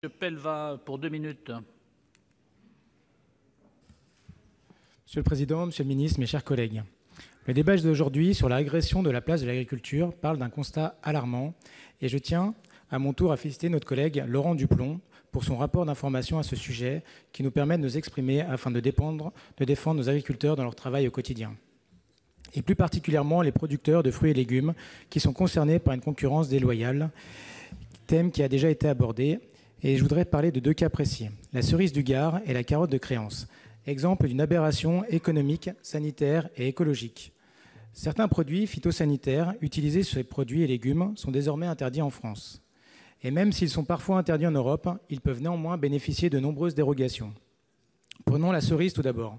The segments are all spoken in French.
Pelva, pour 2 minutes. Monsieur le Président, Monsieur le Ministre, mes chers collègues, le débat d'aujourd'hui sur la régression de la place de l'agriculture parle d'un constat alarmant et je tiens à mon tour à féliciter notre collègue Laurent Duplomb pour son rapport d'information à ce sujet qui nous permet de nous exprimer afin de défendre nos agriculteurs dans leur travail au quotidien. Et plus particulièrement les producteurs de fruits et légumes qui sont concernés par une concurrence déloyale, thème qui a déjà été abordé. Et je voudrais parler de 2 cas précis, la cerise du Gard et la carotte de Créance, exemple d'une aberration économique, sanitaire et écologique. Certains produits phytosanitaires utilisés sur ces produits et légumes sont désormais interdits en France. Et même s'ils sont parfois interdits en Europe, ils peuvent néanmoins bénéficier de nombreuses dérogations. Prenons la cerise tout d'abord.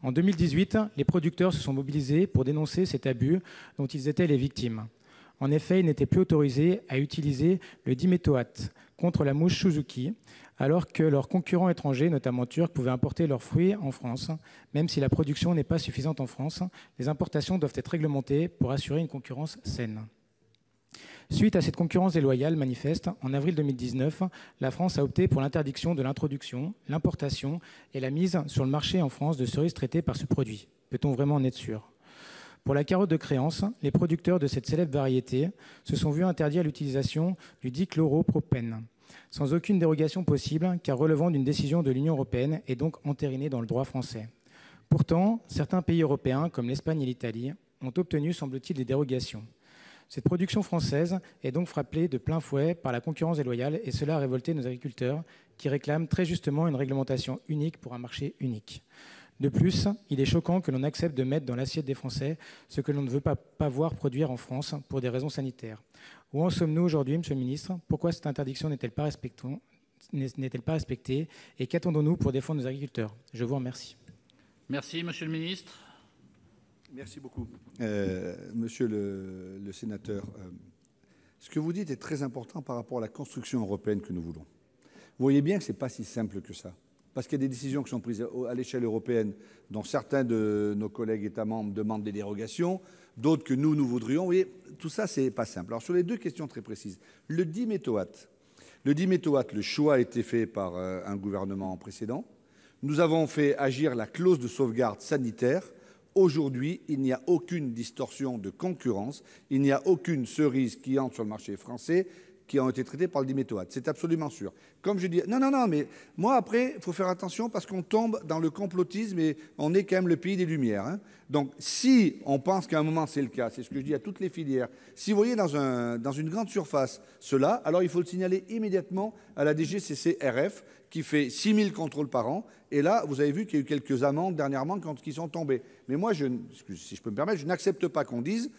En 2018, les producteurs se sont mobilisés pour dénoncer cet abus dont ils étaient les victimes. En effet, ils n'étaient plus autorisés à utiliser le diméthoate contre la mouche Suzuki, alors que leurs concurrents étrangers, notamment turcs, pouvaient importer leurs fruits en France. Même si la production n'est pas suffisante en France, les importations doivent être réglementées pour assurer une concurrence saine. Suite à cette concurrence déloyale manifeste, en avril 2019, la France a opté pour l'interdiction de l'introduction, l'importation et la mise sur le marché en France de cerises traitées par ce produit. Peut-on vraiment en être sûr ? Pour la carotte de Créance, les producteurs de cette célèbre variété se sont vus interdire l'utilisation du dichloropropène, sans aucune dérogation possible, car relevant d'une décision de l'Union européenne et donc entérinée dans le droit français. Pourtant, certains pays européens, comme l'Espagne et l'Italie, ont obtenu, semble-t-il, des dérogations. Cette production française est donc frappée de plein fouet par la concurrence déloyale et cela a révolté nos agriculteurs qui réclament très justement une réglementation unique pour un marché unique. De plus, il est choquant que l'on accepte de mettre dans l'assiette des Français ce que l'on ne veut pas voir produire en France pour des raisons sanitaires. Où en sommes-nous aujourd'hui, Monsieur le Ministre ? Pourquoi cette interdiction n'est-elle pas respectée et qu'attendons-nous pour défendre nos agriculteurs ? Je vous remercie. Merci, Monsieur le Ministre. Merci beaucoup. Monsieur le sénateur, ce que vous dites est très important par rapport à la construction européenne que nous voulons. Vous voyez bien que ce n'est pas si simple que ça. Parce qu'il y a des décisions qui sont prises à l'échelle européenne, dont certains de nos collègues États membres demandent des dérogations, d'autres que nous voudrions. Vous voyez, tout ça, ce n'est pas simple. Alors, sur les 2 questions très précises, le diméthoate, le choix a été fait par un gouvernement précédent. Nous avons fait agir la clause de sauvegarde sanitaire. Aujourd'hui, il n'y a aucune distorsion de concurrence. Il n'y a aucune cerise qui entre sur le marché français qui ont été traités par le diméthoate. C'est absolument sûr. Comme je dis, non, mais moi, après, il faut faire attention parce qu'on tombe dans le complotisme et on est quand même le pays des Lumières. Hein. Donc, si on pense qu'à un moment, c'est le cas, c'est ce que je dis à toutes les filières, si vous voyez dans une grande surface cela, alors il faut le signaler immédiatement à la DGCCRF qui fait 6 000 contrôles par an. Et là, vous avez vu qu'il y a eu quelques amendes dernièrement qui sont tombées. Mais moi, si je peux me permettre, je n'accepte pas qu'on dise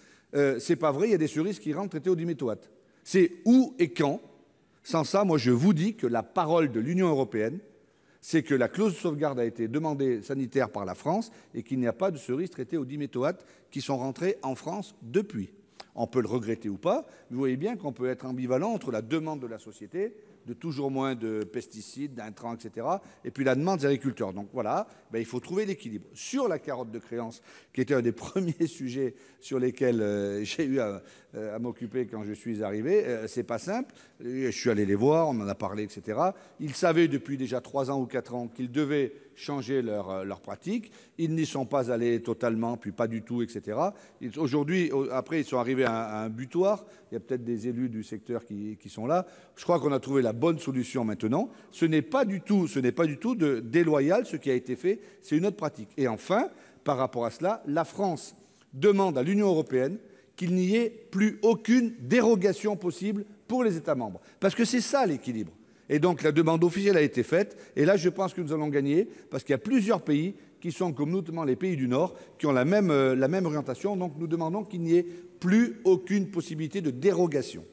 c'est pas vrai, il y a des cerises qui rentrent traitées au diméthoate. C'est où et quand. Sans ça, moi, je vous dis que la parole de l'Union européenne, c'est que la clause de sauvegarde a été demandée sanitaire par la France et qu'il n'y a pas de cerises traitées au diméthoate qui sont rentrées en France depuis. On peut le regretter ou pas, mais vous voyez bien qu'on peut être ambivalent entre la demande de la société de toujours moins de pesticides, d'intrants, etc., et puis la demande des agriculteurs. Donc voilà, il faut trouver l'équilibre. Sur la carotte de Créance, qui était un des premiers sujets sur lesquels j'ai eu à m'occuper quand je suis arrivé, c'est pas simple. Je suis allé les voir, on en a parlé, etc. Ils savaient depuis déjà 3 ans ou 4 ans qu'ils devaient changer leur pratique. Ils n'y sont pas allés totalement, puis pas du tout, etc. Aujourd'hui, après, ils sont arrivés à un butoir. Il y a peut-être des élus du secteur qui sont là. Je crois qu'on a trouvé la bonne solution maintenant. Ce n'est pas du tout de déloyal ce qui a été fait. C'est une autre pratique. Et enfin, par rapport à cela, la France demande à l'Union européenne qu'il n'y ait plus aucune dérogation possible pour les États membres. Parce que c'est ça l'équilibre. Et donc la demande officielle a été faite. Et là, je pense que nous allons gagner parce qu'il y a plusieurs pays qui sont, comme notamment les pays du Nord, qui ont la même orientation. Donc nous demandons qu'il n'y ait plus aucune possibilité de dérogation.